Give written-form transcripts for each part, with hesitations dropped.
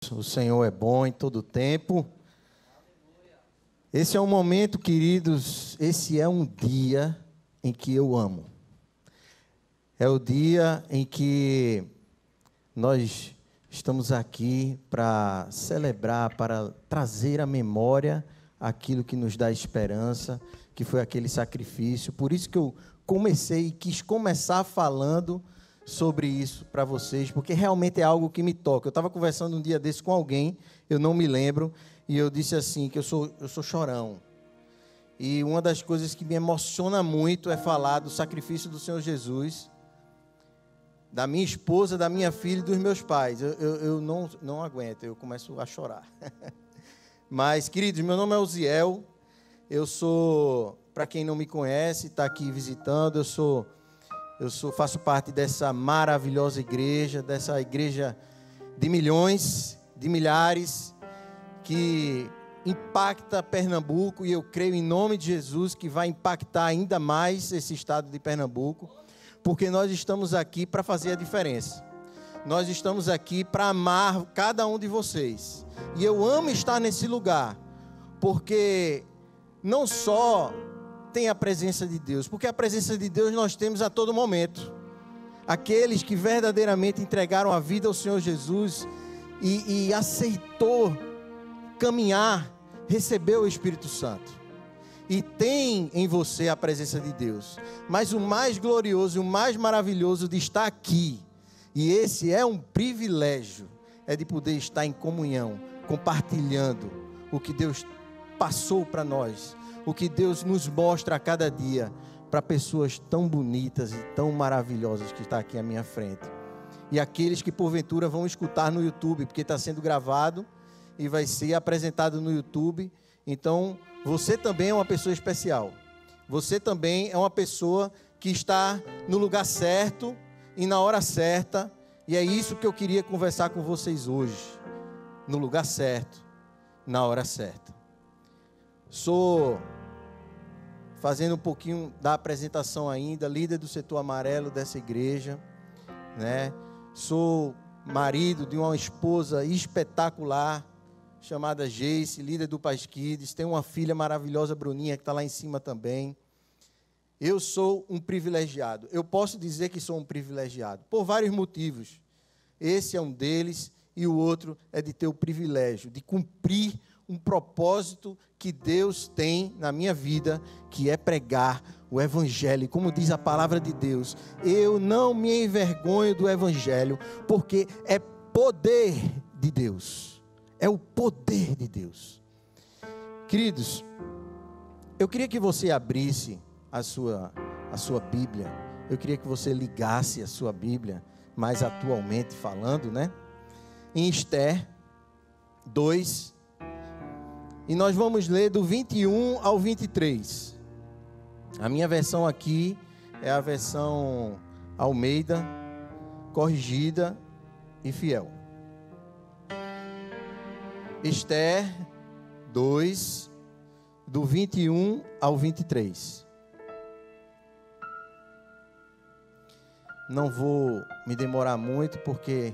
Deus, o Senhor é bom em todo tempo. Esse é um momento, queridos, esse é um dia em que eu amo. É o dia em que nós estamos aqui para celebrar, para trazer à memória aquilo que nos dá esperança, que foi aquele sacrifício. Por isso que eu quis começar falando sobre isso para vocês, porque realmente é algo que me toca. Eu estava conversando um dia desse com alguém, eu não me lembro, e eu disse assim, que eu sou chorão. E uma das coisas que me emociona muito é falar do sacrifício do Senhor Jesus, da minha esposa, da minha filha e dos meus pais. Eu não aguento, eu começo a chorar. Mas, queridos, meu nome é Uziel, eu sou, para quem não me conhece, está aqui visitando, faço parte dessa maravilhosa igreja, dessa igreja de milhões, de milhares, que impacta Pernambuco, e eu creio em nome de Jesus que vai impactar ainda mais esse estado de Pernambuco, porque nós estamos aqui para fazer a diferença. Nós estamos aqui para amar cada um de vocês. E eu amo estar nesse lugar, porque não só tem a presença de Deus, porque a presença de Deus nós temos a todo momento. Aqueles que verdadeiramente entregaram a vida ao Senhor Jesus e aceitou caminhar, recebeu o Espírito Santo. E tem em você a presença de Deus. Mas o mais glorioso e o mais maravilhoso de estar aqui, e esse é um privilégio, é de poder estar em comunhão, compartilhando o que Deus passou para nós, o que Deus nos mostra a cada dia, para pessoas tão bonitas e tão maravilhosas que estão aqui à minha frente. E aqueles que porventura vão escutar no YouTube, porque está sendo gravado e vai ser apresentado no YouTube. Então, você também é uma pessoa especial. Você também é uma pessoa que está no lugar certo e na hora certa. E é isso que eu queria conversar com vocês hoje. No lugar certo, na hora certa. Sou, fazendo um pouquinho da apresentação ainda, líder do setor amarelo dessa igreja, né? Sou marido de uma esposa espetacular, chamada Geice, líder do Paz Kids. Tenho uma filha maravilhosa, Bruninha, que está lá em cima também. Eu sou um privilegiado. Eu posso dizer que sou um privilegiado, por vários motivos. Esse é um deles, e o outro é de ter o privilégio de cumprir um propósito que Deus tem na minha vida, que é pregar o Evangelho. Como diz a palavra de Deus, eu não me envergonho do Evangelho, porque é poder de Deus. É o poder de Deus. Queridos, eu queria que você abrisse a sua Bíblia. Eu queria que você ligasse a sua Bíblia, mais atualmente falando, né? Em Esther 2. E nós vamos ler do 21 ao 23. A minha versão aqui é a versão Almeida, corrigida e fiel. Esther 2, do 21 ao 23. Não vou me demorar muito, porque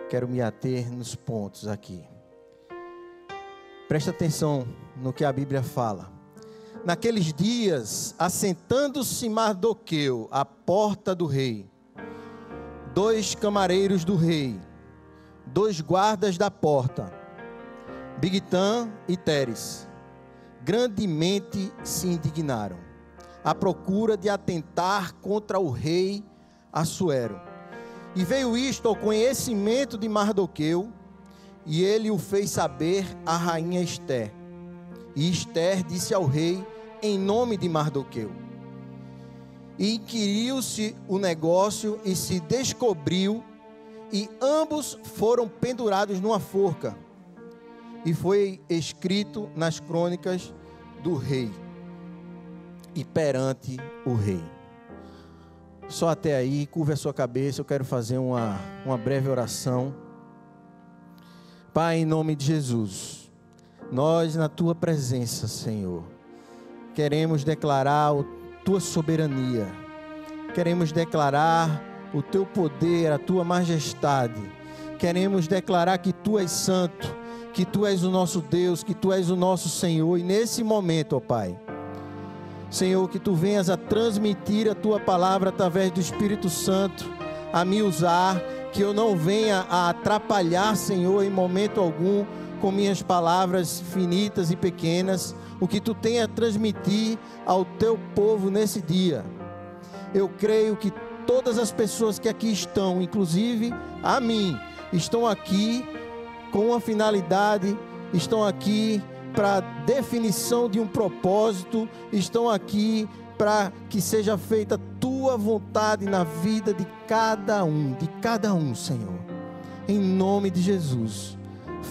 quero me ater nos pontos aqui. Presta atenção no que a Bíblia fala. Naqueles dias, assentando-se Mardoqueu à porta do rei, 2 camareiros do rei, 2 guardas da porta, Bigtã e Teres, grandemente se indignaram, à procura de atentar contra o rei Assuero. E veio isto ao conhecimento de Mardoqueu, e ele o fez saber à rainha Esther. E Esther disse ao rei em nome de Mardoqueu. E inquiriu-se o negócio e se descobriu, e ambos foram pendurados numa forca. E foi escrito nas crônicas do rei e perante o rei. Só até aí, curva a sua cabeça, eu quero fazer uma breve oração. Pai, em nome de Jesus, nós na Tua presença, Senhor, queremos declarar a Tua soberania, queremos declarar o Teu poder, a Tua majestade, queremos declarar que Tu és santo, que Tu és o nosso Deus, que Tu és o nosso Senhor. E nesse momento, ó Pai, Senhor, que Tu venhas a transmitir a Tua palavra através do Espírito Santo, a me usar, que eu não venha a atrapalhar, Senhor, em momento algum, com minhas palavras finitas e pequenas, o que Tu tem a transmitir ao Teu povo nesse dia. Eu creio que todas as pessoas que aqui estão, inclusive a mim, estão aqui com uma finalidade, estão aqui para definição de um propósito, estão aqui para que seja feita Tua vontade na vida de cada um, Senhor. Em nome de Jesus,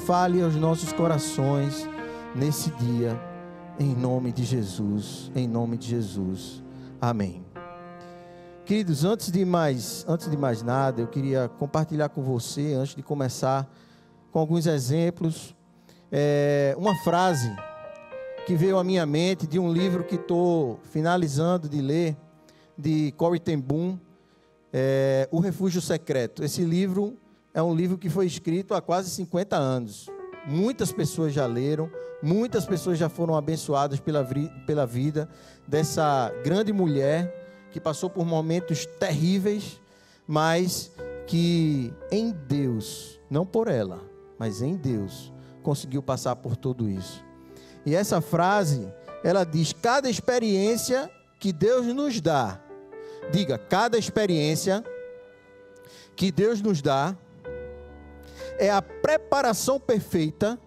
fale aos nossos corações nesse dia, em nome de Jesus, amém. Queridos, antes de mais nada, eu queria compartilhar com você, antes de começar, com alguns exemplos, uma frase que veio à minha mente de um livro que estou finalizando de ler, de Corrie ten Boom, O Refúgio Secreto. Esse livro é um livro que foi escrito há quase 50 anos. Muitas pessoas já leram, muitas pessoas já foram abençoadas pela vida dessa grande mulher que passou por momentos terríveis, mas que em Deus, não por ela, mas em Deus, conseguiu passar por tudo isso. E essa frase, ela diz: cada experiência que Deus nos dá, diga, cada experiência que Deus nos dá é a preparação perfeita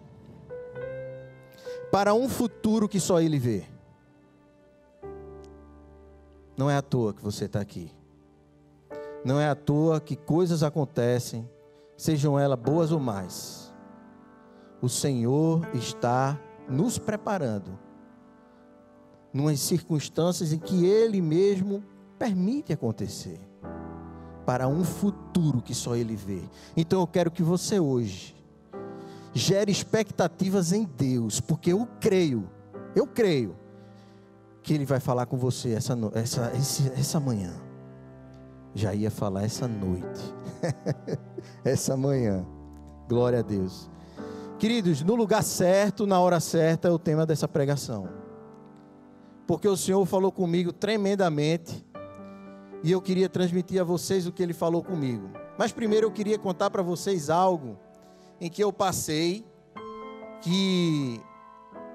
para um futuro que só Ele vê. Não é à toa que você está aqui. Não é à toa que coisas acontecem, sejam elas boas ou más. O Senhor está nos preparando numas circunstâncias em que Ele mesmo permite acontecer, para um futuro que só Ele vê. Então eu quero que você hoje gere expectativas em Deus, porque eu creio que Ele vai falar com você essa manhã. Já ia falar essa noite, essa manhã. Glória a Deus. Queridos, no lugar certo, na hora certa é o tema dessa pregação. Porque o Senhor falou comigo tremendamente e eu queria transmitir a vocês o que Ele falou comigo. Mas primeiro eu queria contar para vocês algo em que eu passei, que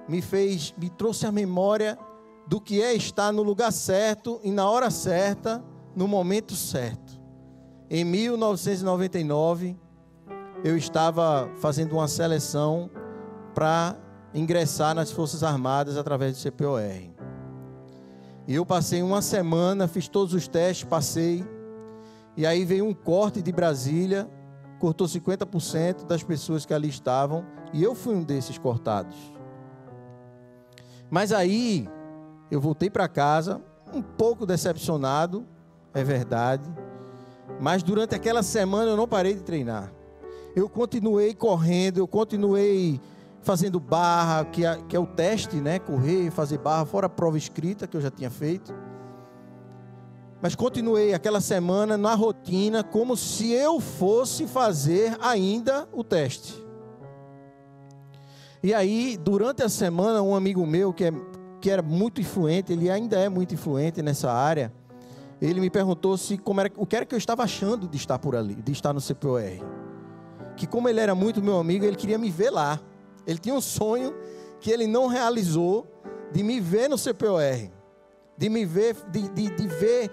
me trouxe a memória do que é estar no lugar certo e na hora certa, no momento certo. Em 1999, eu estava fazendo uma seleção para ingressar nas Forças Armadas através do CPOR. E eu passei uma semana, fiz todos os testes, passei. E aí veio um corte de Brasília, cortou 50% das pessoas que ali estavam, e eu fui um desses cortados. Mas aí, eu voltei para casa, um pouco decepcionado, é verdade, mas durante aquela semana eu não parei de treinar. Eu continuei correndo, eu continuei fazendo barra, que é o teste, né? Correr e fazer barra, fora a prova escrita que eu já tinha feito. Mas continuei aquela semana na rotina, como se eu fosse fazer ainda o teste. E aí, durante a semana, um amigo meu que era muito influente, ele ainda é muito influente nessa área, ele me perguntou o que era que eu estava achando de estar por ali, de estar no CPOR. Que como ele era muito meu amigo, ele queria me ver lá. Ele tinha um sonho que ele não realizou, de me ver no CPOR, de me ver, de ver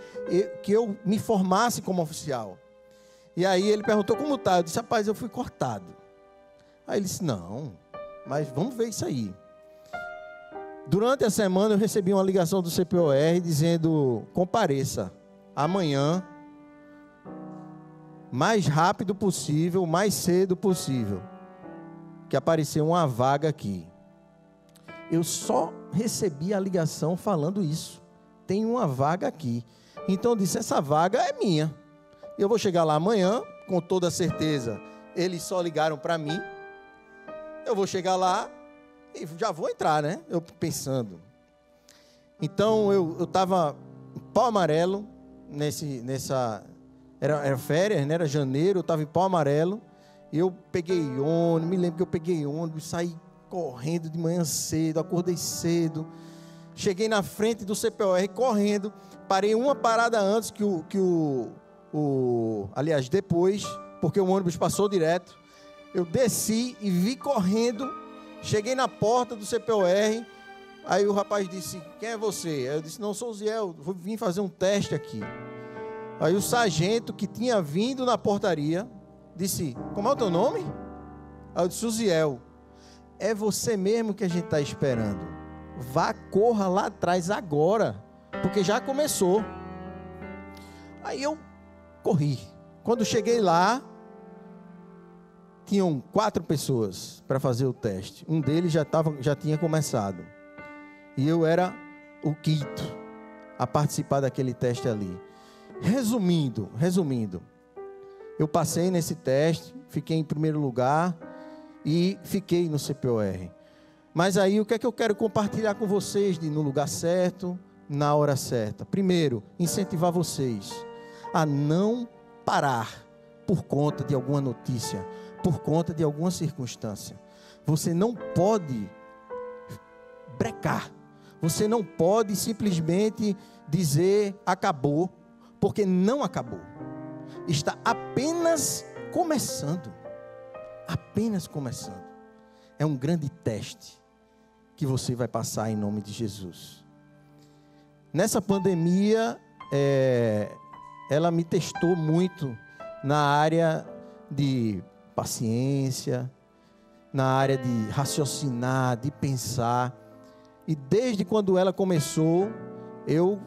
que eu me formasse como oficial. E aí ele perguntou como está. Eu disse: rapaz, eu fui cortado. Aí ele disse: não, mas vamos ver isso aí. Durante a semana eu recebi uma ligação do CPOR dizendo: compareça amanhã, mais rápido possível, mais cedo possível, que apareceu uma vaga aqui. Eu só recebi a ligação falando isso. Tem uma vaga aqui. Então eu disse: essa vaga é minha. Eu vou chegar lá amanhã, com toda certeza. Eles só ligaram para mim. Eu vou chegar lá e já vou entrar, né? Eu pensando. Então eu estava em Pau Amarelo, era férias, né? Era janeiro, eu estava em Pau Amarelo. Eu peguei ônibus, me lembro que eu peguei ônibus, saí correndo de manhã cedo, acordei cedo. Cheguei na frente do CPOR correndo, parei uma parada antes aliás, depois, porque o ônibus passou direto. Eu desci e vi correndo, cheguei na porta do CPOR, aí o rapaz disse, quem é você? Aí eu disse, não, sou o Ziel, vim fazer um teste aqui. Aí o sargento que tinha vindo na portaria, disse, como é o teu nome? Aí eu disse, Ziel, é você mesmo que a gente está esperando. Vá, corra lá atrás agora, porque já começou. Aí eu corri. Quando cheguei lá, tinham 4 pessoas para fazer o teste. Um deles já tinha começado. E eu era o 5º a participar daquele teste ali. Resumindo, eu passei nesse teste, fiquei em primeiro lugar e fiquei no CPOR. Mas aí o que é que eu quero compartilhar com vocês no lugar certo, na hora certa? Primeiro, incentivar vocês a não parar por conta de alguma notícia, por conta de alguma circunstância. Você não pode brecar. Você não pode simplesmente dizer acabou, porque não acabou. Está apenas começando. Apenas começando. É um grande teste que você vai passar em nome de Jesus. Nessa pandemia, ela me testou muito na área de paciência, na área de raciocinar, de pensar. E desde quando ela começou, eu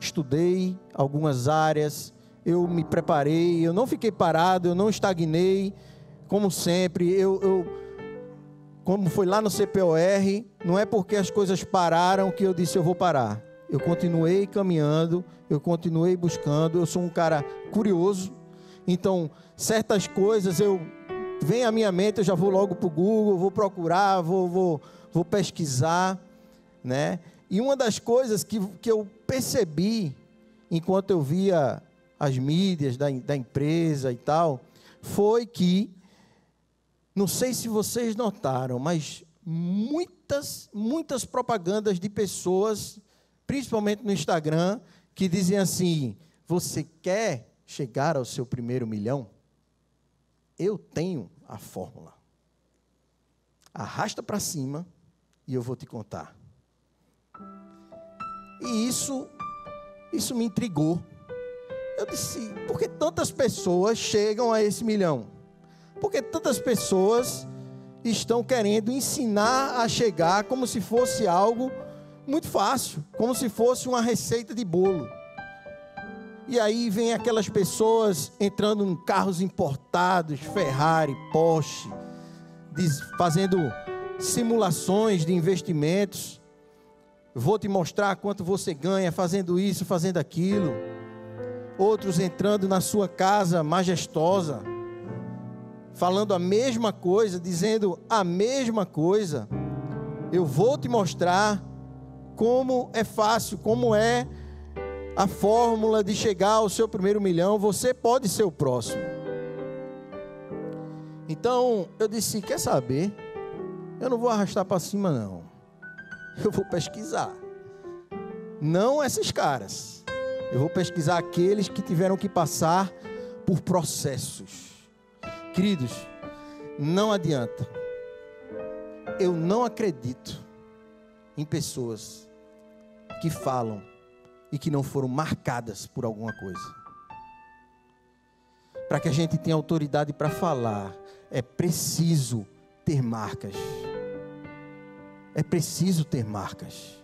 estudei algumas áreas, eu me preparei, eu não fiquei parado, eu não estagnei, como sempre, como foi lá no CPOR, não é porque as coisas pararam que eu disse eu vou parar. Eu continuei caminhando, eu continuei buscando, eu sou um cara curioso, então certas coisas vem à minha mente, eu já vou logo para o Google, vou procurar, vou pesquisar, né? E uma das coisas que eu percebi, enquanto eu via as mídias da empresa e tal, foi que, não sei se vocês notaram, mas muitas propagandas de pessoas, principalmente no Instagram, que dizem assim, você quer chegar ao seu primeiro milhão? Eu tenho a fórmula. Arrasta para cima e eu vou te contar. E isso me intrigou. Eu disse, por que tantas pessoas chegam a esse milhão? Por que tantas pessoas estão querendo ensinar a chegar como se fosse algo muito fácil, como se fosse uma receita de bolo? E aí vem aquelas pessoas entrando em carros importados, Ferrari, Porsche, fazendo simulações de investimentos. Vou te mostrar quanto você ganha fazendo isso, fazendo aquilo. Outros entrando na sua casa majestosa, falando a mesma coisa, dizendo a mesma coisa. Eu vou te mostrar como é fácil, como é a fórmula de chegar ao seu primeiro milhão. Você pode ser o próximo. Então eu disse, quer saber? Eu não vou arrastar para cima não. Eu vou pesquisar. Não esses caras. Eu vou pesquisar aqueles que tiveram que passar por processos. Queridos, não adianta. Eu não acredito em pessoas que falam e que não foram marcadas por alguma coisa. Para que a gente tenha autoridade para falar, é preciso ter marcas. É preciso ter marcas.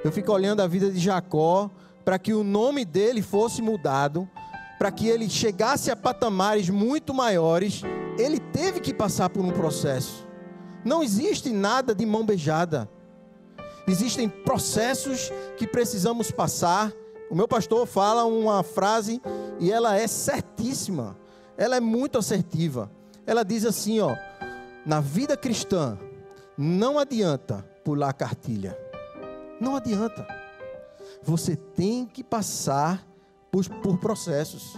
Eu fico olhando a vida de Jacó, para que o nome dele fosse mudado, para que ele chegasse a patamares muito maiores, ele teve que passar por um processo. Não existe nada de mão beijada. Existem processos que precisamos passar. O meu pastor fala uma frase e ela é certíssima. Ela é muito assertiva. Ela diz assim, na vida cristã, não adianta pular cartilha. Não adianta. Você tem que passar por processos.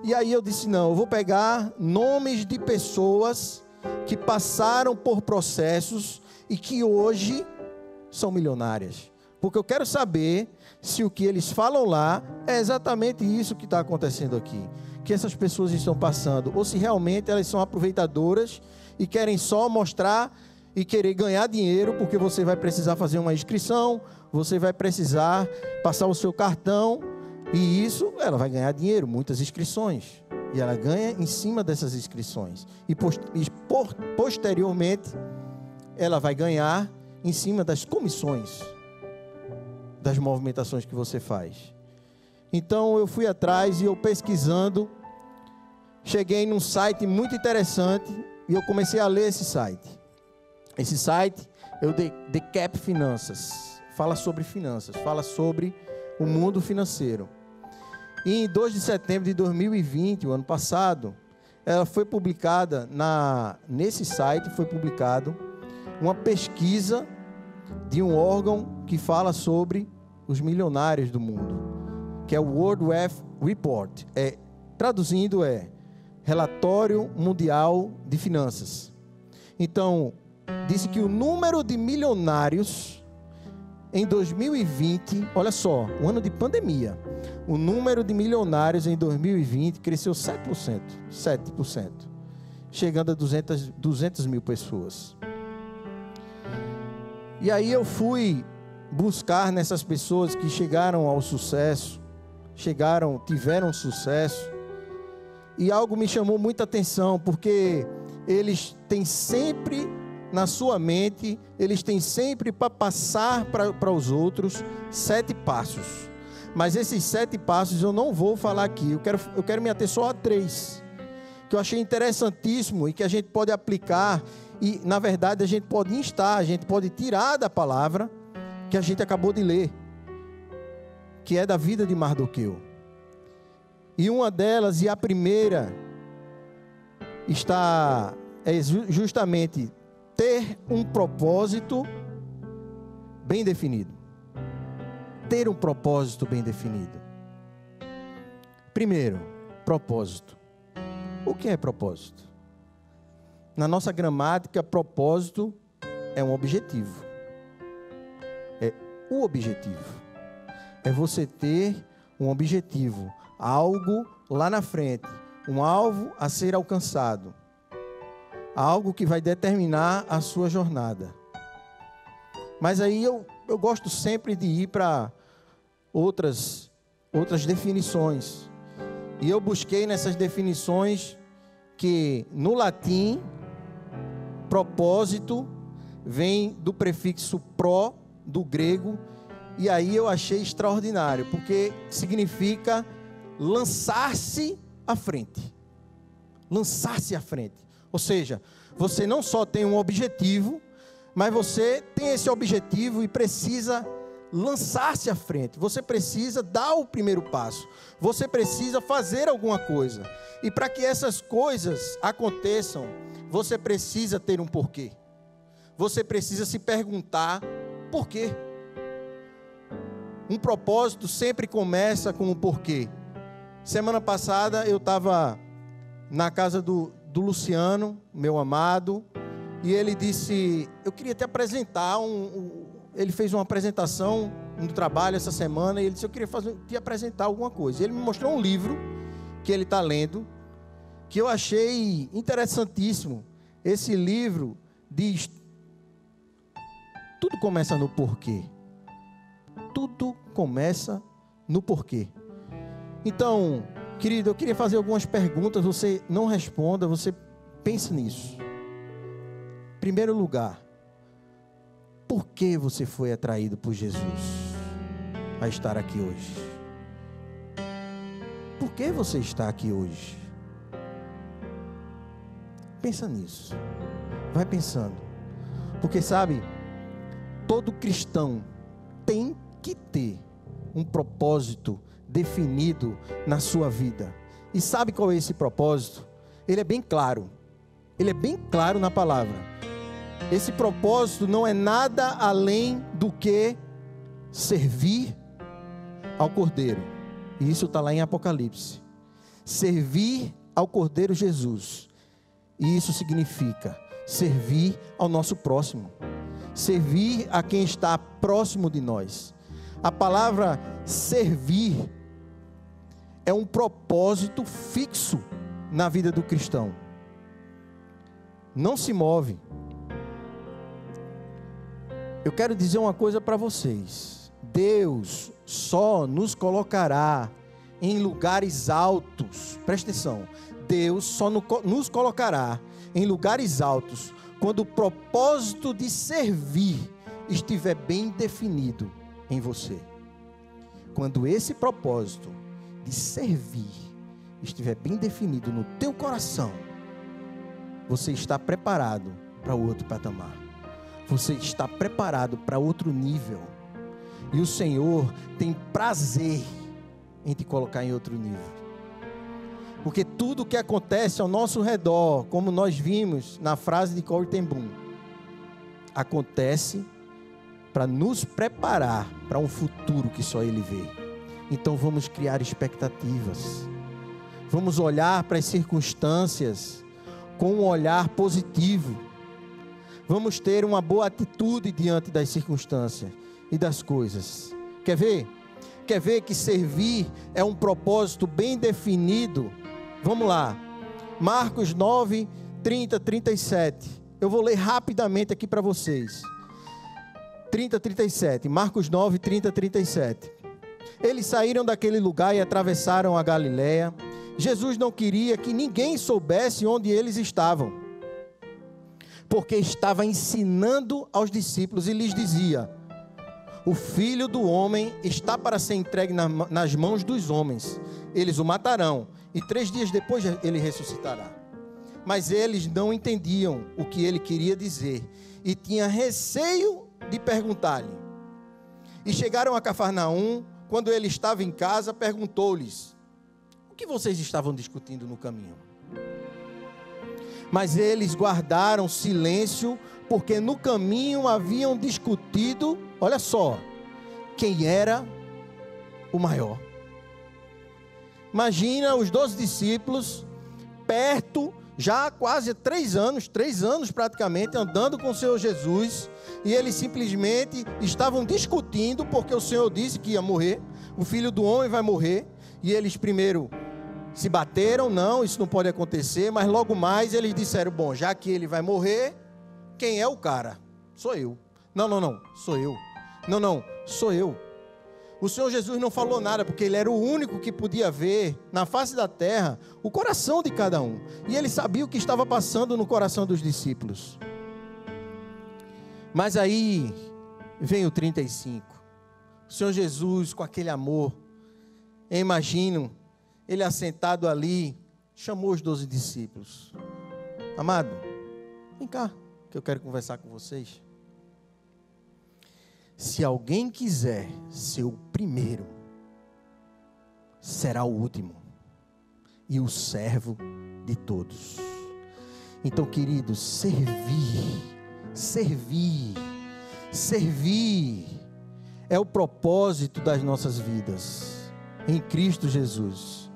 E aí eu disse, não, eu vou pegar nomes de pessoas que passaram por processos e que hoje são milionárias. Porque eu quero saber se o que eles falam lá é exatamente isso que está acontecendo aqui. Que essas pessoas estão passando. Ou se realmente elas são aproveitadoras e querem só mostrar e querer ganhar dinheiro, porque você vai precisar fazer uma inscrição, você vai precisar passar o seu cartão, e isso, ela vai ganhar dinheiro, muitas inscrições. E ela ganha em cima dessas inscrições. E posteriormente, ela vai ganhar em cima das comissões, das movimentações que você faz. Então eu fui atrás e eu pesquisando, cheguei num site muito interessante e eu comecei a ler esse site. Esse site é o The Cap Finanças. Fala sobre finanças, fala sobre o mundo financeiro. E em 2 de setembro de 2020, o ano passado, ela foi publicada, nesse site foi publicado uma pesquisa de um órgão que fala sobre os milionários do mundo, que é o World Wealth Report. Traduzindo Relatório Mundial de Finanças. Então, disse que o número de milionários em 2020, olha só, o ano de pandemia, o número de milionários em 2020 cresceu 7%, chegando a 200 mil pessoas. E aí eu fui buscar nessas pessoas que chegaram ao sucesso, tiveram sucesso, e algo me chamou muita atenção, porque eles têm sempre na sua mente, eles têm sempre para passar para os outros 7 passos. Mas esses 7 passos eu não vou falar aqui, eu quero me ater só a 3, que eu achei interessantíssimo e que a gente pode aplicar, e na verdade a gente pode instar, a gente pode tirar da palavra que a gente acabou de ler, que é da vida de Mardoqueu. E uma delas, e a primeira, é justamente ter um propósito bem definido. Ter um propósito bem definido. Primeiro, propósito. O que é propósito? Na nossa gramática, propósito é um objetivo. É o objetivo. É você ter um objetivo, algo lá na frente, um alvo a ser alcançado. Algo que vai determinar a sua jornada. Mas aí eu gosto sempre de ir para outras definições. E eu busquei nessas definições que no latim, propósito vem do prefixo pro, do grego, e aí eu achei extraordinário, porque significa lançar-se à frente. Lançar-se à frente. Ou seja, você não só tem um objetivo, mas você tem esse objetivo e precisa lançar-se à frente. Você precisa dar o primeiro passo. Você precisa fazer alguma coisa. E para que essas coisas aconteçam, você precisa ter um porquê. Você precisa se perguntar por quê. Um propósito sempre começa com um porquê. Semana passada eu estava na casa do Luciano, meu amado, e ele disse, eu queria te apresentar, ele fez uma apresentação no trabalho essa semana, e ele disse, eu queria te apresentar alguma coisa. Ele me mostrou um livro que ele está lendo, que eu achei interessantíssimo. Esse livro diz, tudo começa no porquê. Tudo começa no porquê. Então, querido, eu queria fazer algumas perguntas, você não responda, você pense nisso. Primeiro lugar, por que você foi atraído por Jesus a estar aqui hoje? Por que você está aqui hoje? Pensa nisso. Vai pensando. Porque sabe, todo cristão tem que ter um propósito definido na sua vida. E sabe qual é esse propósito? Ele é bem claro. Ele é bem claro na palavra. Esse propósito não é nada além do que servir ao Cordeiro. E isso está lá em Apocalipse. servir ao Cordeiro Jesus. E isso significa servir ao nosso próximo, servir a quem está próximo de nós. A palavra servir é um propósito fixo na vida do cristão. Não se move. Eu quero dizer uma coisa para vocês. Deus só nos colocará em lugares altos. Presta atenção. Deus só nos colocará em lugares altos quando o propósito de servir estiver bem definido em você. Quando esse propósito de servir estiver bem definido no teu coração, você está preparado para o outro patamar. Você está preparado para outro nível. E o Senhor tem prazer em te colocar em outro nível. Porque tudo que acontece ao nosso redor, como nós vimos na frase de Corrie ten Boom, acontece para nos preparar para um futuro que só Ele vê. Então vamos criar expectativas. Vamos olhar para as circunstâncias com um olhar positivo. Vamos ter uma boa atitude diante das circunstâncias e das coisas. Quer ver? Quer ver que servir é um propósito bem definido? Vamos lá. Marcos 9, 30, 37. Eu vou ler rapidamente aqui para vocês. 30, 37. Marcos 9, 30, 37. Eles saíram daquele lugar e atravessaram a Galileia. Jesus não queria que ninguém soubesse onde eles estavam, porque estava ensinando aos discípulos e lhes dizia: o Filho do Homem está para ser entregue nas mãos dos homens. Eles o matarão e 3 dias depois ele ressuscitará. Mas eles não entendiam o que ele queria dizer e tinham receio de perguntar-lhe. E chegaram a Cafarnaum. Quando ele estava em casa, perguntou-lhes: o que vocês estavam discutindo no caminho? Mas eles guardaram silêncio, porque no caminho haviam discutido, olha só, quem era o maior. Imagina os 12 discípulos, perto, já há quase 3 anos praticamente, andando com o Senhor Jesus, e eles simplesmente estavam discutindo, porque o Senhor disse que ia morrer, o Filho do Homem vai morrer, e eles primeiro se bateram, não, isso não pode acontecer, mas logo mais eles disseram: bom, já que ele vai morrer, quem é o cara? Sou eu. Não, sou eu. Não, sou eu. O Senhor Jesus não falou nada, porque Ele era o único que podia ver, na face da terra, o coração de cada um. E Ele sabia o que estava passando no coração dos discípulos. Mas aí, vem o 35. O Senhor Jesus, com aquele amor, eu imagino, Ele assentado ali, chamou os 12 discípulos. Amado, vem cá, que eu quero conversar com vocês. Se alguém quiser ser o primeiro, será o último e o servo de todos. Então, queridos, servir é o propósito das nossas vidas em Cristo Jesus.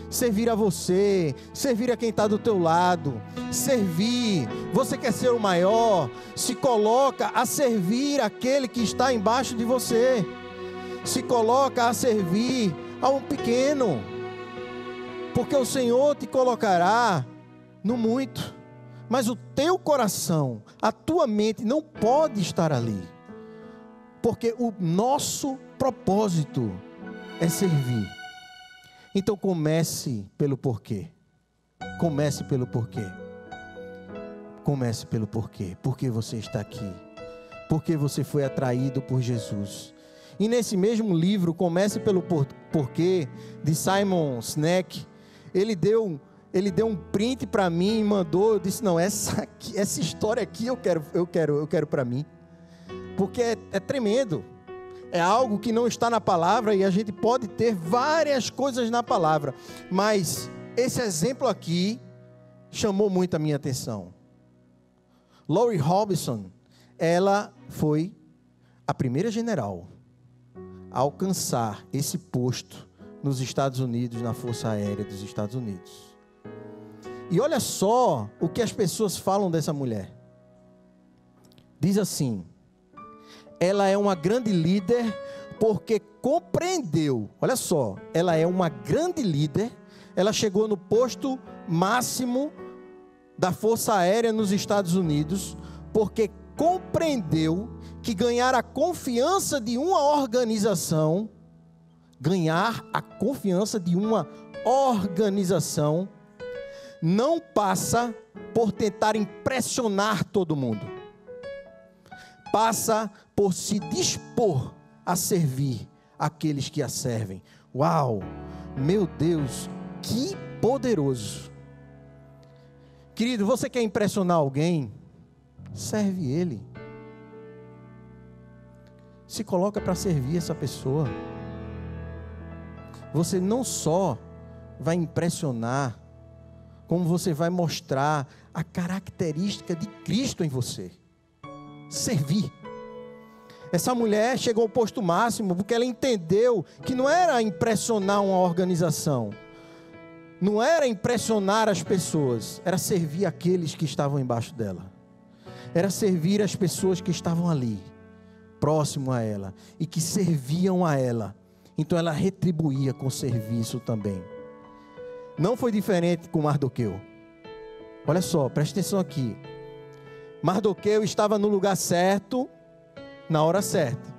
Servir a você, servir a quem está do teu lado, servir. Você quer ser o maior? Se coloca a servir aquele que está embaixo de você. Se coloca a servir a um pequeno, porque o Senhor te colocará no muito, mas o teu coração, a tua mente não pode estar ali, porque o nosso propósito é servir. Então comece pelo porquê. Comece pelo porquê. Comece pelo porquê. Por que você está aqui? Porque você foi atraído por Jesus. E nesse mesmo livro, Comece pelo porquê, de Simon Sinek, ele deu um print para mim e mandou. Eu disse: não, essa história aqui eu quero para mim, porque é tremendo. É algo que não está na palavra, e a gente pode ter várias coisas na palavra, mas esse exemplo aqui chamou muito a minha atenção. Laurie Robinson, ela foi a primeira general a alcançar esse posto nos Estados Unidos, na Força Aérea dos Estados Unidos. E olha só o que as pessoas falam dessa mulher. Diz assim: ela é uma grande líder porque compreendeu. Olha só, ela é uma grande líder. Ela chegou no posto máximo da Força Aérea nos Estados Unidos porque compreendeu que ganhar a confiança de uma organização, não passa por tentar impressionar todo mundo. Passa por se dispor a servir aqueles que a servem. Uau! Meu Deus, que poderoso! Querido, você quer impressionar alguém? Serve ele. Se coloca para servir essa pessoa. Você não só vai impressionar, como você vai mostrar a característica de Cristo em você. Servir. Essa mulher chegou ao posto máximo porque ela entendeu que não era impressionar uma organização, não era impressionar as pessoas, era servir aqueles que estavam embaixo dela, era servir as pessoas que estavam ali, próximo a ela, e que serviam a ela. Então ela retribuía com serviço também. Não foi diferente com Mardoqueu. Olha só, preste atenção aqui. Mardoqueu estava no lugar certo, na hora certa.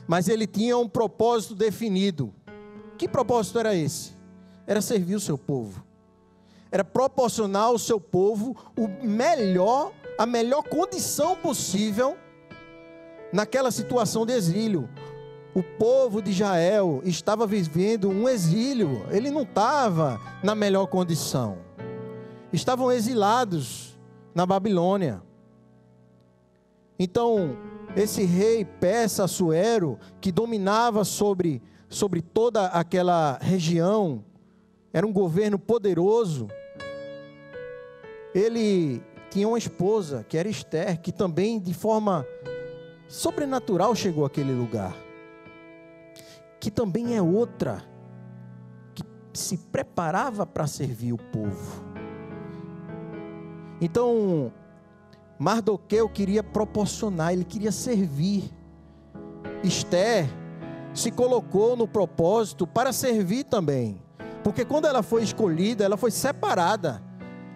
Mas ele tinha um propósito definido. Que propósito era esse? Era servir o seu povo. Era proporcionar ao seu povo a melhor condição possível naquela situação de exílio. O povo de Israel estava vivendo um exílio. Ele não estava na melhor condição. Estavam exilados na Babilônia. Então, esse rei Persa Assuero, que dominava sobre toda aquela região, era um governo poderoso. Ele tinha uma esposa, que era Ester, que também de forma sobrenatural chegou àquele lugar. Que também é outra, que se preparava para servir o povo. Então, Mardoqueu queria proporcionar, ele queria servir. Ester se colocou no propósito para servir também. Porque quando ela foi escolhida, ela foi separada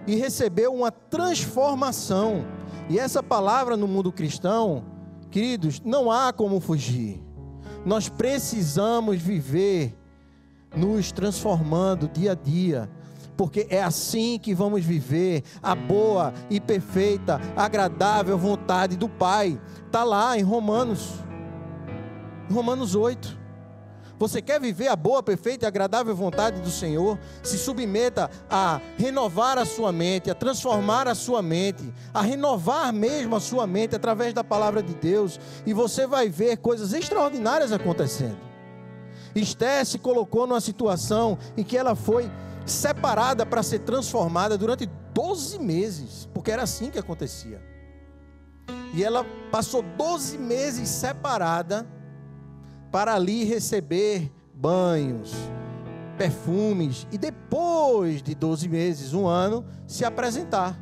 e recebeu uma transformação. E essa palavra no mundo cristão, queridos, não há como fugir. Nós precisamos viver nos transformando dia a dia, porque é assim que vamos viver a boa e perfeita, agradável vontade do Pai. Está lá em Romanos 8. Você quer viver a boa, perfeita e agradável vontade do Senhor? Se submeta a renovar a sua mente, a transformar a sua mente, a renovar mesmo a sua mente através da palavra de Deus, e você vai ver coisas extraordinárias acontecendo. Esther se colocou numa situação em que ela foi separada para ser transformada durante 12 meses, porque era assim que acontecia. E ela passou 12 meses separada para ali receber banhos, perfumes, e depois de 12 meses, um ano, se apresentar.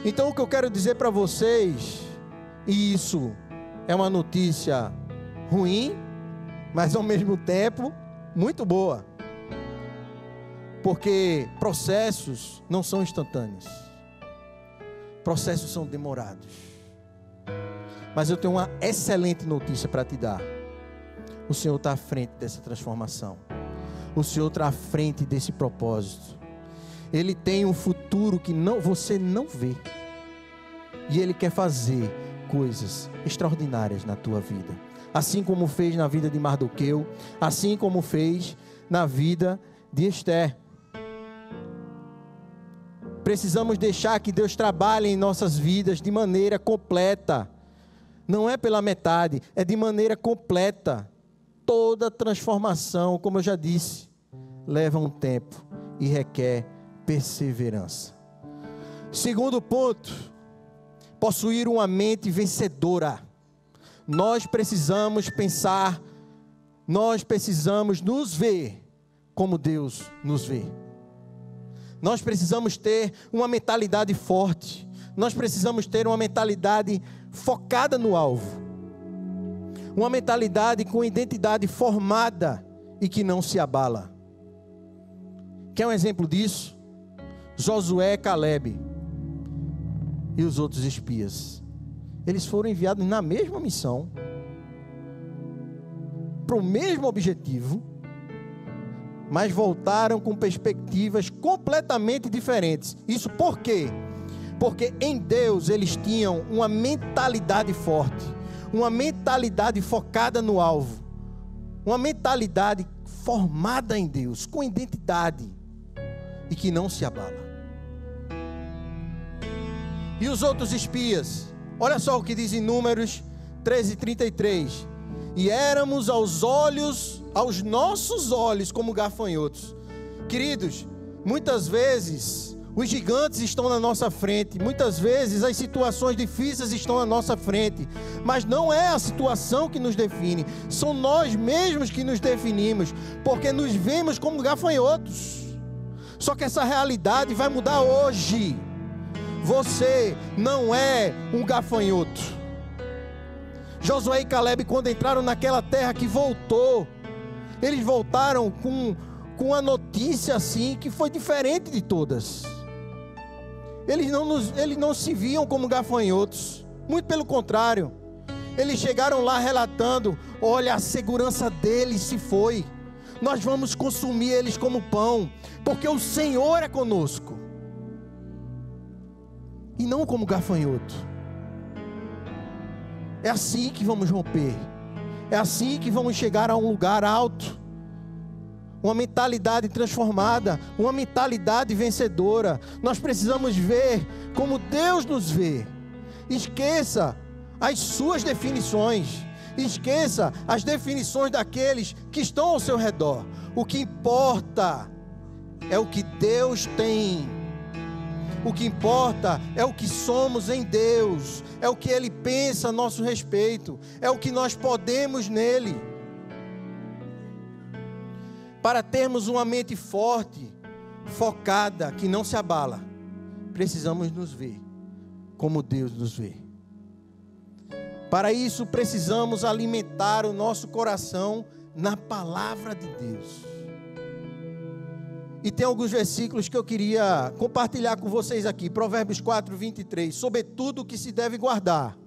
Então o que eu quero dizer para vocês, e isso é uma notícia ruim, mas ao mesmo tempo muito boa, porque processos não são instantâneos, processos são demorados. Mas eu tenho uma excelente notícia para te dar. O Senhor está à frente dessa transformação. O Senhor está à frente desse propósito. Ele tem um futuro que você não vê. E Ele quer fazer coisas extraordinárias na tua vida. Assim como fez na vida de Mardoqueu, assim como fez na vida de Ester. Precisamos deixar que Deus trabalhe em nossas vidas de maneira completa. Não é pela metade, é de maneira completa. Toda transformação, como eu já disse, leva um tempo e requer perseverança. Segundo ponto, possuir uma mente vencedora. Nós precisamos pensar nós precisamos nos ver como Deus nos vê. Nós precisamos ter uma mentalidade forte. Nós precisamos ter uma mentalidade focada no alvo. Uma mentalidade com identidade formada e que não se abala. Quer um exemplo disso? Josué, Calebe e os outros espias. Eles foram enviados na mesma missão, para o mesmo objetivo, mas voltaram com perspectivas completamente diferentes. Isso por quê? Porque em Deus eles tinham uma mentalidade forte, uma mentalidade focada no alvo, uma mentalidade formada em Deus, com identidade e que não se abala. E os outros espias? Olha só o que diz em Números 13:33. E éramos aos nossos olhos, como gafanhotos. Queridos, muitas vezes os gigantes estão na nossa frente, muitas vezes as situações difíceis estão na nossa frente, mas não é a situação que nos define, são nós mesmos que nos definimos, porque nos vemos como gafanhotos. Só que essa realidade vai mudar hoje. Você não é um gafanhoto. Josué e Calebe, quando entraram naquela terra que voltou, eles voltaram com a notícia assim, que foi diferente de todas. Eles não se viam como gafanhotos, muito pelo contrário. Eles chegaram lá relatando: olha, a segurança deles se foi, nós vamos consumir eles como pão, porque o Senhor é conosco. E não como gafanhoto. É assim que vamos romper. É assim que vamos chegar a um lugar alto. Uma mentalidade transformada, uma mentalidade vencedora. Nós precisamos ver como Deus nos vê. Esqueça as suas definições. Esqueça as definições daqueles que estão ao seu redor. O que importa é o que Deus tem. O que importa é o que somos em Deus, é o que Ele pensa a nosso respeito, é o que nós podemos nele. Para termos uma mente forte, focada, que não se abala, precisamos nos ver como Deus nos vê. Para isso precisamos alimentar o nosso coração na palavra de Deus. E tem alguns versículos que eu queria compartilhar com vocês aqui. Provérbios 4:23. Sobretudo o que se deve guardar,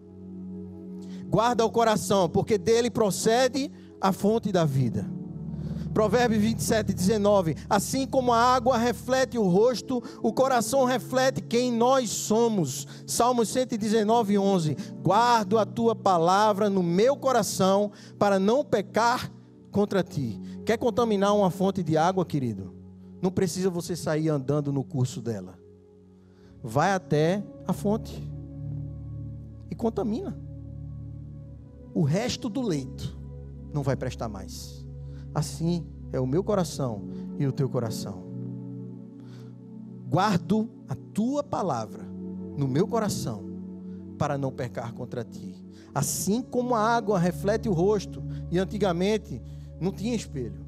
guarda o coração, porque dele procede a fonte da vida. Provérbios 27:19. Assim como a água reflete o rosto, o coração reflete quem nós somos. Salmos 119:11. Guardo a tua palavra no meu coração, para não pecar contra ti. Quer contaminar uma fonte de água, querido? Não precisa você sair andando no curso dela. Vai até a fonte e contamina. O resto do leito não vai prestar mais. Assim é o meu coração e o teu coração. Guardo a tua palavra no meu coração, para não pecar contra ti. Assim como a água reflete o rosto, e antigamente não tinha espelho.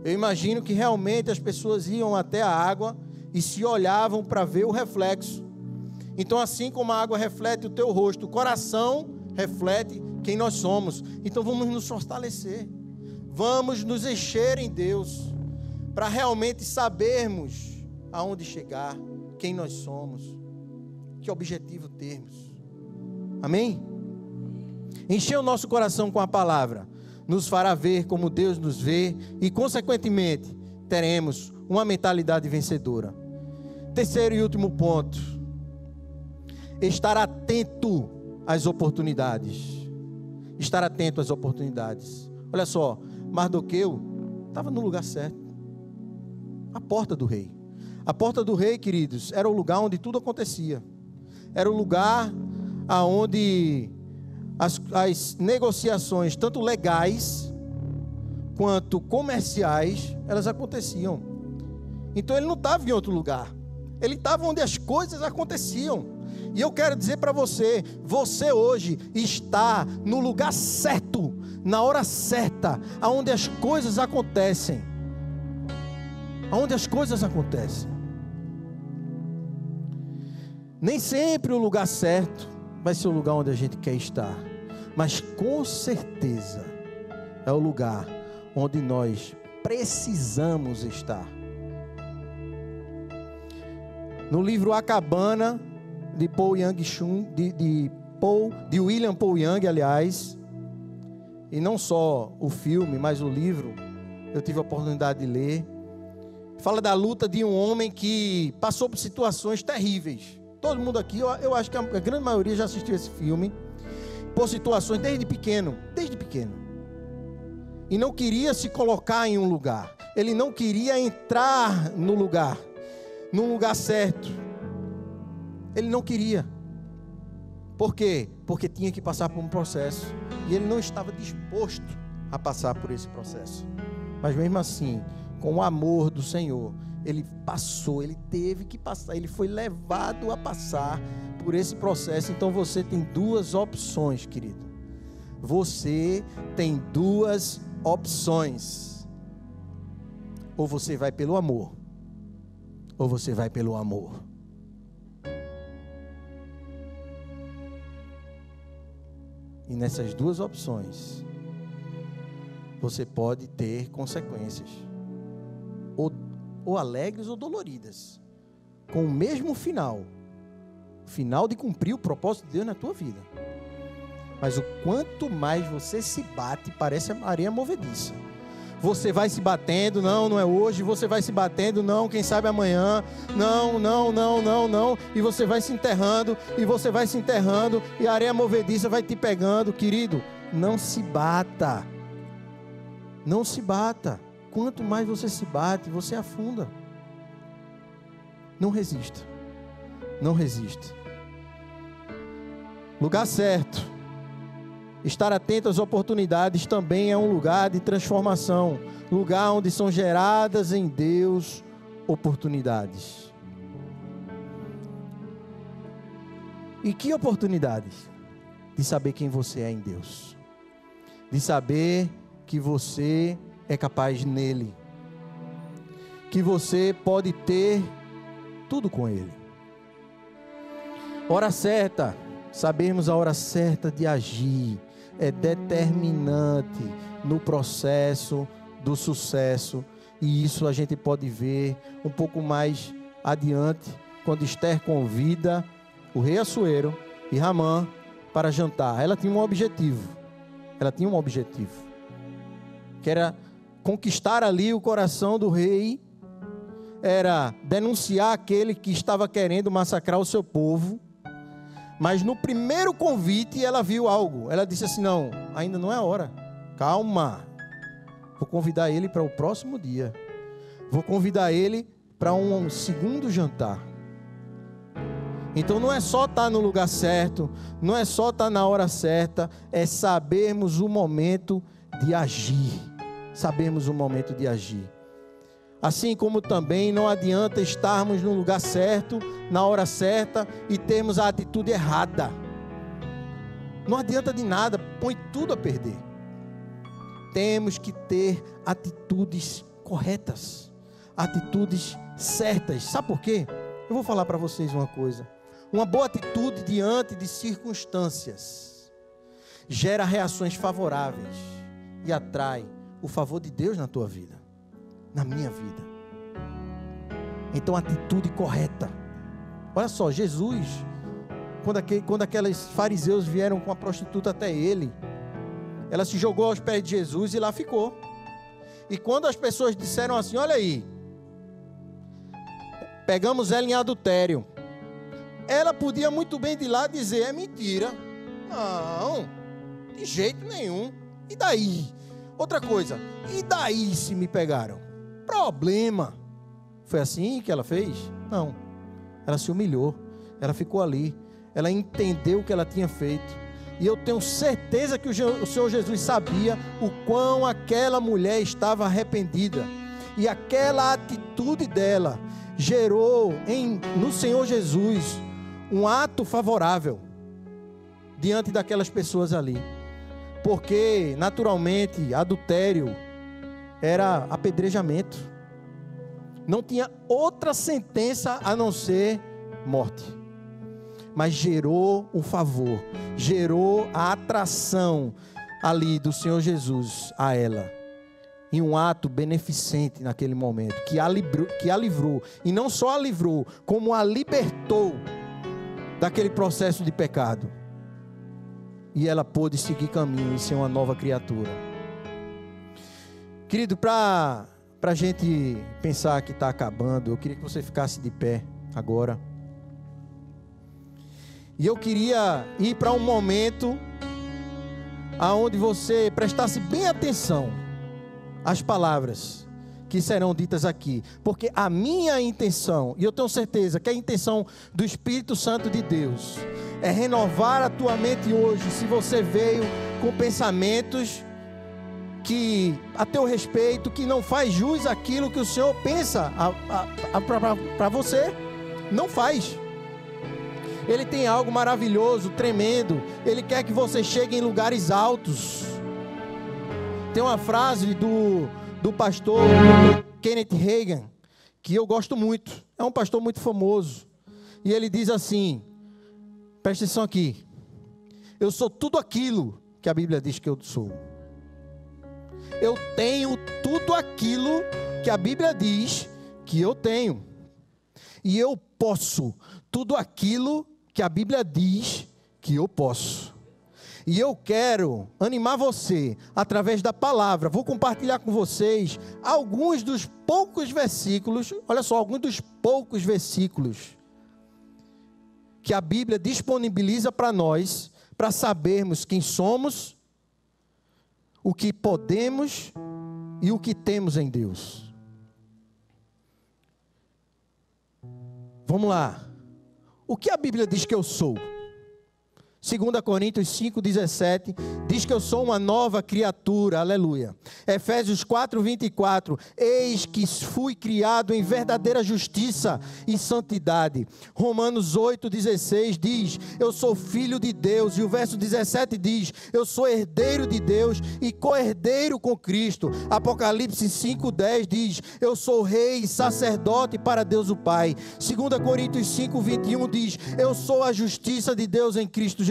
Eu imagino que realmente as pessoas iam até a água e se olhavam para ver o reflexo. Então, assim como a água reflete o teu rosto, o coração reflete quem nós somos. Então vamos nos fortalecer, vamos nos encher em Deus, para realmente sabermos aonde chegar, quem nós somos, que objetivo termos. Amém? Encher o nosso coração com a palavra nos fará ver como Deus nos vê e, consequentemente, teremos uma mentalidade vencedora. Terceiro e último ponto: estar atento às oportunidades. Estar atento às oportunidades. Olha só, Mardoqueu estava no lugar certo. A porta do rei. A porta do rei, queridos, era o lugar onde tudo acontecia. Era o lugar onde as negociações, tanto legais quanto comerciais, elas aconteciam. Então ele não estava em outro lugar, ele estava onde as coisas aconteciam. E eu quero dizer para você, você hoje está no lugar certo, na hora certa, aonde as coisas acontecem. Aonde as coisas acontecem. Nem sempre o lugar certo vai ser o lugar onde a gente quer estar, mas com certeza é o lugar onde nós precisamos estar. No livro A Cabana, de William Paul Young, aliás, e não só o filme, mas o livro, eu tive a oportunidade de ler, fala da luta de um homem que passou por situações terríveis. Todo mundo aqui, eu acho que a grande maioria já assistiu esse filme, por situações desde pequeno, e não queria se colocar em um lugar, ele não queria entrar no lugar, num lugar certo, ele não queria. Por quê? Porque tinha que passar por um processo, e ele não estava disposto a passar por esse processo, mas mesmo assim, com o amor do Senhor, ele passou, ele teve que passar, ele foi levado a passar por esse processo. Então você tem duas opções, querido. Você tem duas opções. Ou você vai pelo amor, ou você vai pelo amor. E nessas duas opções, você pode ter consequências. Ou alegres ou doloridas, com o mesmo final de cumprir o propósito de Deus na tua vida. Mas o quanto mais você se bate, parece a areia movediça. Você vai se batendo, não é hoje. Você vai se batendo, não, quem sabe amanhã. Não. E você vai se enterrando, e a areia movediça vai te pegando. Querido, não se bata. Não se bata. Quanto mais você se bate, você afunda. Não resista. Não resista. Lugar certo. Estar atento às oportunidades também é um lugar de transformação. Lugar onde são geradas em Deus oportunidades. E que oportunidades? De saber quem você é em Deus. De saber que você é capaz nele, que você pode ter tudo com ele. Hora certa, sabermos a hora certa de agir, é determinante no processo do sucesso, e isso a gente pode ver um pouco mais adiante, quando Esther convida o rei Assuero e Ramã para jantar. Ela tinha um objetivo, que era conquistar ali o coração do rei, era denunciar aquele que estava querendo massacrar o seu povo. Mas no primeiro convite ela viu algo. Ela disse assim: não, ainda não é a hora, calma, vou convidar ele para o próximo dia, vou convidar ele para um segundo jantar. Então não é só estar no lugar certo, não é só estar na hora certa, é sabermos o momento de agir. Sabemos o momento de agir. Assim como também não adianta estarmos no lugar certo, na hora certa, e termos a atitude errada. Não adianta de nada, põe tudo a perder. Temos que ter atitudes corretas, atitudes certas. Sabe por quê? Eu vou falar para vocês uma coisa. Uma boa atitude diante de circunstâncias gera reações favoráveis e atrai o favor de Deus na tua vida, na minha vida. Então, atitude correta. Olha só, Jesus, quando aqueles fariseus vieram com a prostituta até ele, ela se jogou aos pés de Jesus e lá ficou. E quando as pessoas disseram assim: olha aí, pegamos ela em adultério, ela podia muito bem de lá dizer: é mentira, não, de jeito nenhum, e daí? Outra coisa, e daí se me pegaram? Problema. Foi assim que ela fez? Não. Ela se humilhou, ela ficou ali, ela entendeu o que ela tinha feito. E eu tenho certeza que o Senhor Jesus sabia o quão aquela mulher estava arrependida. E aquela atitude dela gerou no Senhor Jesus um ato favorável diante daquelas pessoas ali. porque naturalmente adultério era apedrejamento. Não tinha outra sentença a não ser morte. Mas gerou o favor, gerou a atração ali do Senhor Jesus a ela. Em um ato beneficente naquele momento, que a livrou, e não só a livrou, como a libertou daquele processo de pecado. E ela pôde seguir caminho e ser uma nova criatura. Querido, para a gente pensar que está acabando, eu queria que você ficasse de pé agora. E eu queria ir para um momento aonde você prestasse bem atenção às palavras que serão ditas aqui, porque a minha intenção, e eu tenho certeza que a intenção do Espírito Santo de Deus, é renovar a tua mente hoje. Se você veio com pensamentos que a teu respeito, que não faz jus àquilo que o Senhor pensa para você, não faz. Ele tem algo maravilhoso, tremendo. Ele quer que você chegue em lugares altos. Tem uma frase do pastor Kenneth Hagin, que eu gosto muito. É um pastor muito famoso. E ele diz assim, presta atenção aqui: eu sou tudo aquilo que a Bíblia diz que eu sou. Eu tenho tudo aquilo que a Bíblia diz que eu tenho. E eu posso tudo aquilo que a Bíblia diz que eu posso. E eu quero animar você através da palavra. Vou compartilhar com vocês alguns dos poucos versículos. Olha só, alguns dos poucos versículos que a Bíblia disponibiliza para nós, para sabermos quem somos, o que podemos e o que temos em Deus. Vamos lá. O que a Bíblia diz que eu sou? 2 Coríntios 5,17 diz que eu sou uma nova criatura, aleluia. Efésios 4,24, eis que fui criado em verdadeira justiça e santidade. Romanos 8,16 diz, eu sou filho de Deus. E o verso 17 diz, eu sou herdeiro de Deus e co-herdeiro com Cristo. Apocalipse 5,10 diz, eu sou rei e sacerdote para Deus o Pai. 2 Coríntios 5,21 diz, eu sou a justiça de Deus em Cristo Jesus.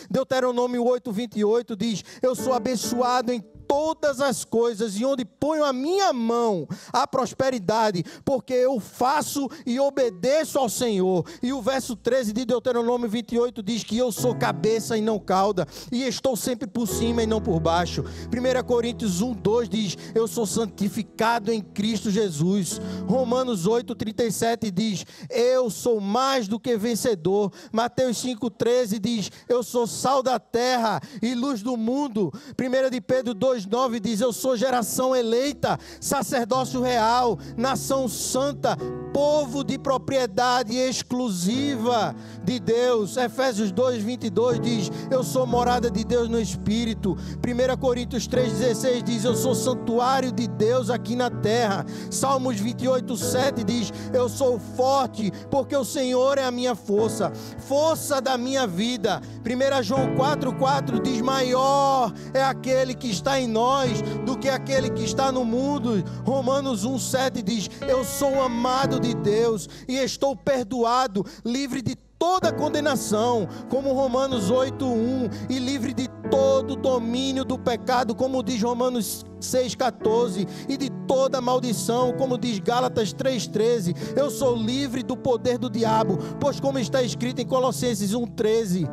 Deuteronômio 8,28 diz, eu sou abençoado em todas as coisas, e onde ponho a minha mão a prosperidade, porque eu faço e obedeço ao Senhor. E o verso 13 de Deuteronômio 28 diz que eu sou cabeça e não cauda, e estou sempre por cima e não por baixo. 1 Coríntios 1,2 diz, eu sou santificado em Cristo Jesus. Romanos 8,37 diz, eu sou mais do que vencedor. Mateus 5,13 diz, eu sou sal da terra e luz do mundo. 1 de Pedro 2,9 diz, eu sou geração eleita, sacerdócio real, nação santa, povo de propriedade exclusiva de Deus. Efésios 2,22 diz, eu sou morada de Deus no Espírito. 1 Coríntios 3,16 diz, eu sou santuário de Deus aqui na terra. Salmos 28,7 diz, eu sou forte, porque o Senhor é a minha força, força da minha vida. 1 João 4,4 diz, maior é aquele que está em nós do que aquele que está no mundo. Romanos 1,7 diz, eu sou amado de Deus e estou perdoado, livre de toda condenação, como Romanos 8,1, e livre de todo domínio do pecado, como diz Romanos 6,14, e de toda maldição, como diz Gálatas 3,13. Eu sou livre do poder do diabo, pois como está escrito em Colossenses 1,13,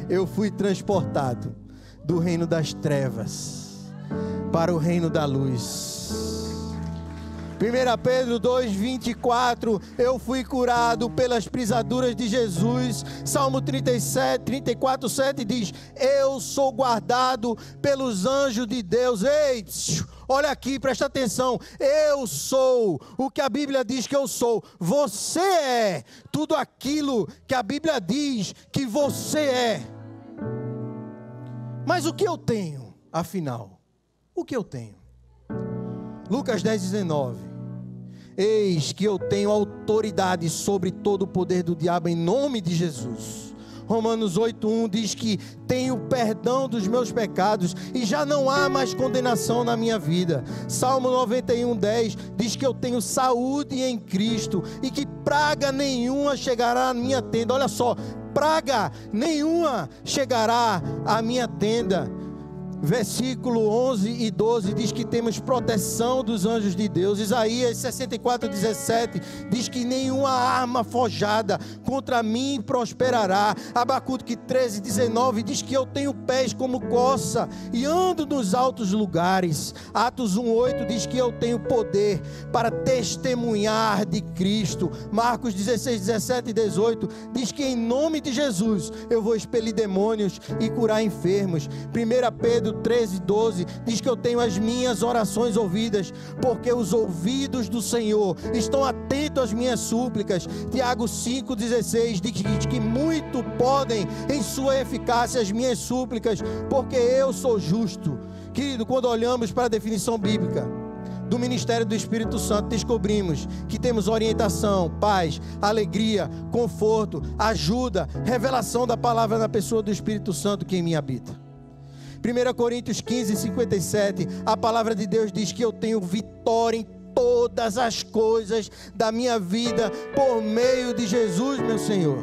eu fui transportado do reino das trevas para o reino da luz. 1 Pedro 2,24, eu fui curado pelas pisaduras de Jesus. Salmo 34,7 diz, eu sou guardado pelos anjos de Deus. Ei, olha aqui, presta atenção, eu sou o que a Bíblia diz que eu sou. Você é tudo aquilo que a Bíblia diz que você é. Mas o que eu tenho, afinal? O que eu tenho? Lucas 10,19. Eis que eu tenho autoridade sobre todo o poder do diabo em nome de Jesus. Romanos 8:1 diz que tenho perdão dos meus pecados e já não há mais condenação na minha vida. Salmo 91:10 diz que eu tenho saúde em Cristo e que praga nenhuma chegará à minha tenda. Olha só, praga nenhuma chegará à minha tenda. Versículo 11 e 12 diz que temos proteção dos anjos de Deus. Isaías 64:17 diz que nenhuma arma forjada contra mim prosperará. Abacuque 13:19 diz que eu tenho pés como coça e ando nos altos lugares. Atos 1:8 diz que eu tenho poder para testemunhar de Cristo. Marcos 16:17 e 18 diz que em nome de Jesus eu vou expelir demônios e curar enfermos. 1 Pedro 13:12 diz que eu tenho as minhas orações ouvidas, porque os ouvidos do Senhor estão atentos às minhas súplicas. Tiago 5:16 diz que muito podem em sua eficácia as minhas súplicas, porque eu sou justo. Querido, quando olhamos para a definição bíblica do ministério do Espírito Santo, descobrimos que temos orientação, paz, alegria, conforto, ajuda, revelação da palavra na pessoa do Espírito Santo que em mim habita. 1 Coríntios 15:57, a palavra de Deus diz que eu tenho vitória em todas as coisas da minha vida por meio de Jesus, meu Senhor.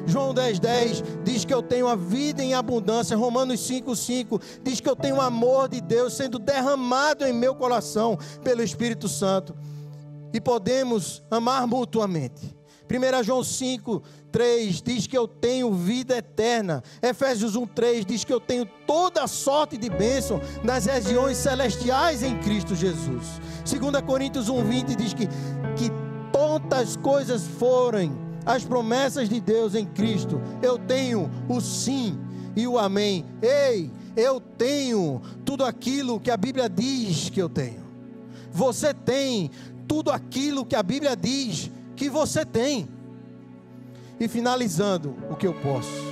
João 10:10 diz que eu tenho a vida em abundância. Romanos 5:5 diz que eu tenho o amor de Deus sendo derramado em meu coração pelo Espírito Santo. E podemos amar mutuamente. 1 João 5:3 diz que eu tenho vida eterna. Efésios 1:3 diz que eu tenho toda sorte de bênção nas regiões celestiais em Cristo Jesus. 2 Coríntios 1:20 diz que tantas coisas forem as promessas de Deus em Cristo, eu tenho o sim e o amém. Ei, eu tenho tudo aquilo que a Bíblia diz que eu tenho. Você tem tudo aquilo que a Bíblia diz que você tem. E finalizando, o que eu posso.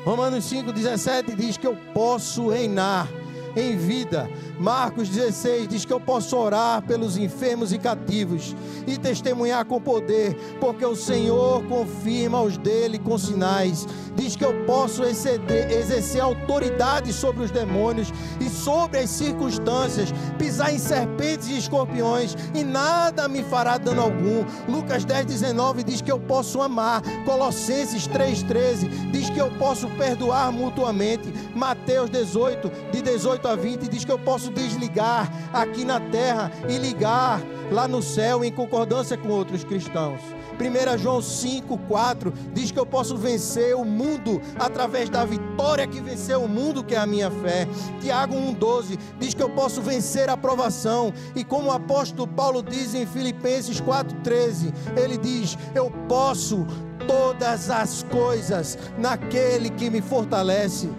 Romanos 5:17 diz que eu posso reinar em vida. Marcos 16 diz que eu posso orar pelos enfermos e cativos e testemunhar com poder, porque o Senhor confirma os dele com sinais. Diz que eu posso exercer autoridade sobre os demônios e sobre as circunstâncias, pisar em serpentes e escorpiões e nada me fará dano algum. Lucas 10:19 diz que eu posso amar. Colossenses 3:13 diz que eu posso perdoar mutuamente. Mateus 18, de 18 a 20 diz que eu posso desligar aqui na terra e ligar lá no céu em concordância com outros cristãos. 1 João 5:4 diz que eu posso vencer o mundo através da vitória que venceu o mundo, que é a minha fé. Tiago 1:12 diz que eu posso vencer a provação. E como o apóstolo Paulo diz em Filipenses 4:13, ele diz: eu posso todas as coisas naquele que me fortalece.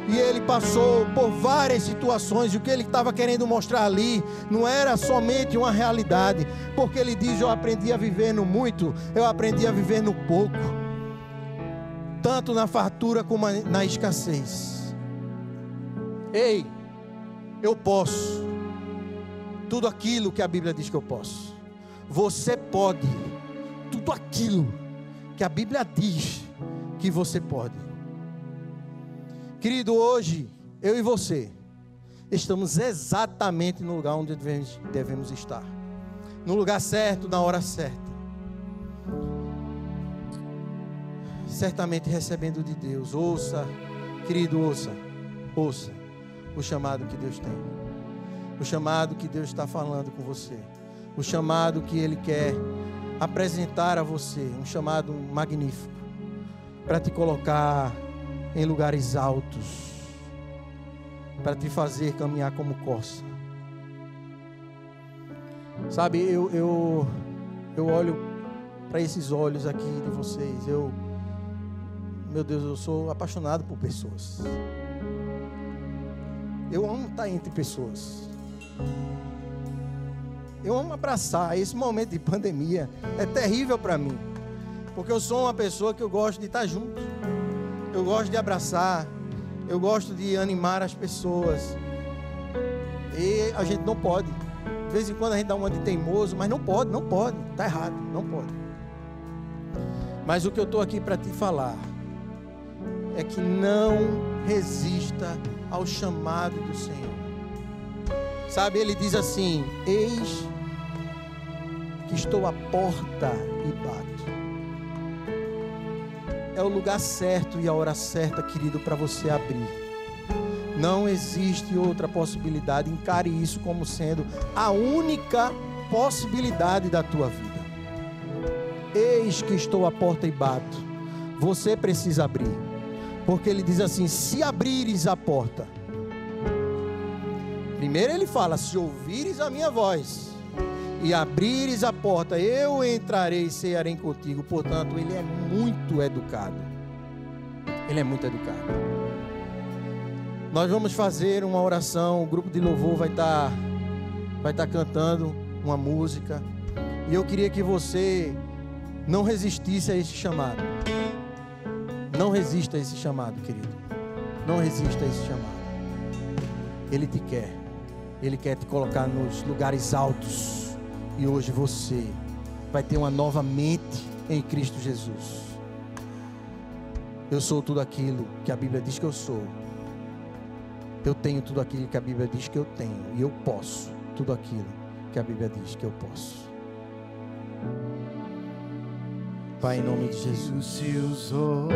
E ele passou por várias situações, e o que ele estava querendo mostrar ali não era somente uma realidade, porque ele diz: eu aprendi a viver no muito, eu aprendi a viver no pouco, tanto na fartura como na escassez. Ei, eu posso tudo aquilo que a Bíblia diz que eu posso. Você pode tudo aquilo que a Bíblia diz que você pode. Querido, hoje, eu e você, estamos exatamente no lugar onde devemos estar. No lugar certo, na hora certa. Certamente recebendo de Deus. Ouça, querido, ouça o chamado que Deus tem. O chamado que Deus está falando com você. O chamado que Ele quer apresentar a você. Um chamado magnífico. Para te colocar em lugares altos, para te fazer caminhar como corça. Sabe, eu olho para esses olhos aqui de vocês, meu Deus, eu sou apaixonado por pessoas. Eu amo estar entre pessoas. Eu amo abraçar. Esse momento de pandemia é terrível para mim, porque eu sou uma pessoa que eu gosto de estar junto. Eu gosto de abraçar, eu gosto de animar as pessoas. E a gente não pode. De vez em quando a gente dá uma de teimoso, mas não pode, está errado, não pode. Mas o que eu estou aqui para te falar é que não resista ao chamado do Senhor. Sabe, ele diz assim: eis que estou à porta e bato. É o lugar certo e a hora certa, querido, para você abrir. Não existe outra possibilidade. Encare isso como sendo a única possibilidade da tua vida. Eis que estou à porta e bato. Você precisa abrir, porque ele diz assim: se abrires a porta. Primeiro ele fala: se ouvires a minha voz e abrires a porta, eu entrarei e cearei contigo. Portanto, ele é muito educado. Ele é muito educado. Nós vamos fazer uma oração. O grupo de louvor vai estar cantando uma música. E eu queria que você não resistisse a esse chamado. Não resista a esse chamado, querido. Não resista a esse chamado. Ele te quer. Ele quer te colocar nos lugares altos. E hoje você vai ter uma nova mente em Cristo Jesus. Eu sou tudo aquilo que a Bíblia diz que eu sou. Eu tenho tudo aquilo que a Bíblia diz que eu tenho. E eu posso tudo aquilo que a Bíblia diz que eu posso. Pai, em nome de Jesus.